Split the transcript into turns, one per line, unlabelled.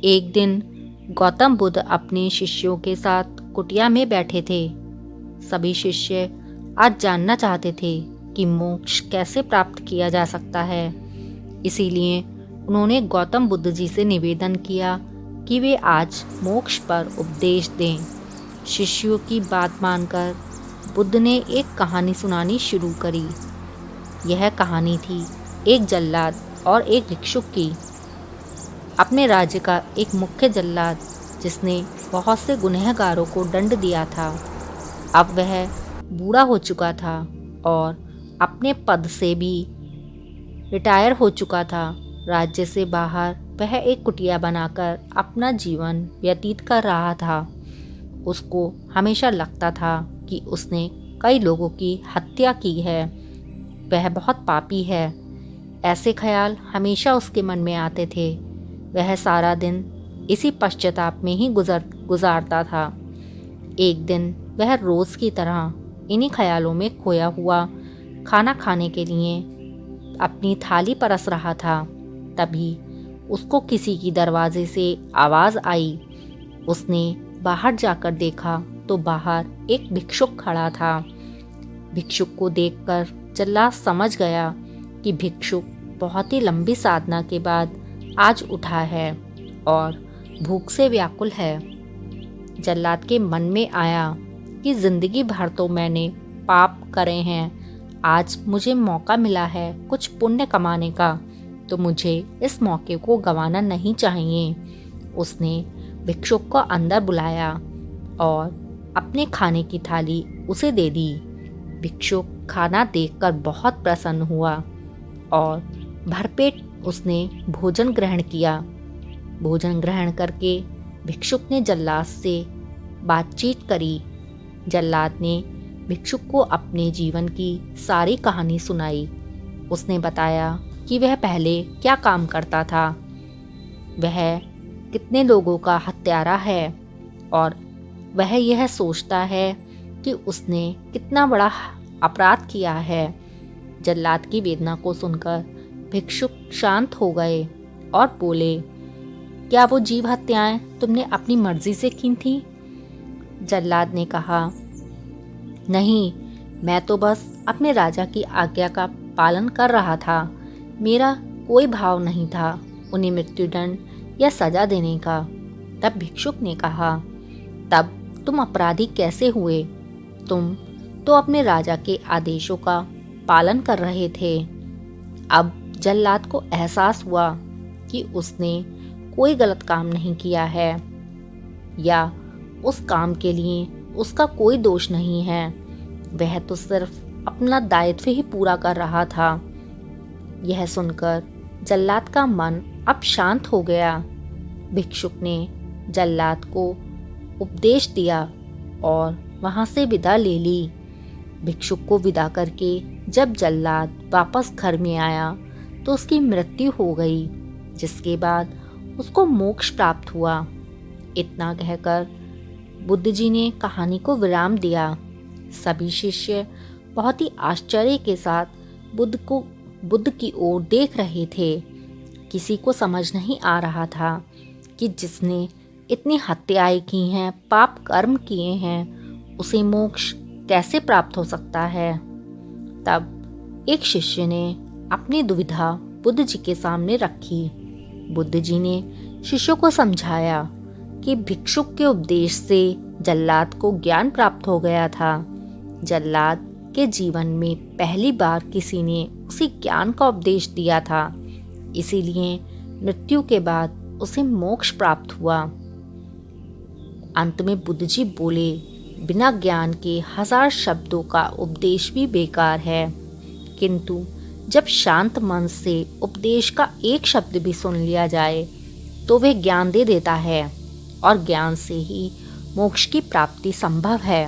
एक दिन गौतम बुद्ध अपने शिष्यों के साथ कुटिया में बैठे थे। सभी शिष्य आज जानना चाहते थे कि मोक्ष कैसे प्राप्त किया जा सकता है। इसीलिए उन्होंने गौतम बुद्ध जी से निवेदन किया कि वे आज मोक्ष पर उपदेश दें। शिष्यों की बात मानकर बुद्ध ने एक कहानी सुनानी शुरू करी। यह कहानी थी एक जल्लाद और एक भिक्षुक की। अपने राज्य का एक मुख्य जल्लाद जिसने बहुत से गुनहगारों को दंड दिया था, अब वह बूढ़ा हो चुका था और अपने पद से भी रिटायर हो चुका था। राज्य से बाहर वह एक कुटिया बनाकर अपना जीवन व्यतीत कर रहा था। उसको हमेशा लगता था कि उसने कई लोगों की हत्या की है, वह बहुत पापी है। ऐसे ख्याल हमेशा उसके मन में आते थे। वह सारा दिन इसी पश्चाताप में ही गुजारता था। एक दिन वह रोज़ की तरह इन्हीं ख्यालों में खोया हुआ खाना खाने के लिए अपनी थाली परस रहा था। तभी उसको किसी की दरवाजे से आवाज़ आई। उसने बाहर जाकर देखा तो बाहर एक भिक्षुक खड़ा था। भिक्षुक को देखकर जल्लाद समझ गया कि भिक्षुक बहुत ही लंबी साधना के बाद आज उठा है और भूख से व्याकुल है। जल्लाद के मन में आया कि जिंदगी भर तो मैंने पाप करे हैं, आज मुझे मौका मिला है कुछ पुण्य कमाने का, तो मुझे इस मौके को गंवाना नहीं चाहिए। उसने भिक्षुक को अंदर बुलाया और अपने खाने की थाली उसे दे दी। भिक्षुक खाना देखकर बहुत प्रसन्न हुआ और भरपेट उसने भोजन ग्रहण किया। भोजन ग्रहण करके भिक्षुक ने जल्लाद से बातचीत करी। जल्लाद ने भिक्षुक को अपने जीवन की सारी कहानी सुनाई। उसने बताया कि वह पहले क्या काम करता था, वह कितने लोगों का हत्यारा है और वह यह सोचता है कि उसने कितना बड़ा अपराध किया है। जल्लाद की वेदना को सुनकर भिक्षुक शांत हो गए और बोले, क्या वो जीव हत्याएं तुमने अपनी मर्जी से की थी? जल्लाद ने कहा, नहीं, मैं तो बस अपने राजा की आज्ञा का पालन कर रहा था। मेरा कोई भाव नहीं था उन्हें मृत्युदंड या सजा देने का। तब भिक्षुक ने कहा, तब तुम अपराधी कैसे हुए? तुम तो अपने राजा के आदेशों का पालन कर रहे थे। अब जल्लाद को एहसास हुआ कि उसने कोई गलत काम नहीं किया है या उस काम के लिए उसका कोई दोष नहीं है। वह तो सिर्फ अपना दायित्व ही पूरा कर रहा था। यह सुनकर जल्लाद का मन अब शांत हो गया। भिक्षुक ने जल्लाद को उपदेश दिया और वहां से विदा ले ली। भिक्षुक को विदा करके जब जल्लाद वापस घर में आया तो उसकी मृत्यु हो गई, जिसके बाद उसको मोक्ष प्राप्त हुआ। इतना कहकर बुद्ध जी ने कहानी को विराम दिया। सभी शिष्य बहुत ही आश्चर्य के साथ बुद्ध की ओर देख रहे थे। किसी को समझ नहीं आ रहा था कि जिसने इतनी हत्याएं की हैं, पाप कर्म किए हैं, उसे मोक्ष कैसे प्राप्त हो सकता है। तब एक शिष्य ने अपनी दुविधा बुद्ध जी के सामने रखी। बुद्ध जी ने शिष्यों को समझाया कि भिक्षुक के उपदेश से जल्लाद को ज्ञान प्राप्त हो गया था। जल्लाद के जीवन में पहली बार किसी ने उसे ज्ञान का उपदेश दिया था, इसीलिए मृत्यु के बाद उसे मोक्ष प्राप्त हुआ। अंत में बुद्ध जी बोले, बिना ज्ञान के 1000 शब्दों का उपदेश भी बेकार है, किंतु जब शांत मन से उपदेश का एक शब्द भी सुन लिया जाए तो वह ज्ञान दे देता है और ज्ञान से ही मोक्ष की प्राप्ति संभव है।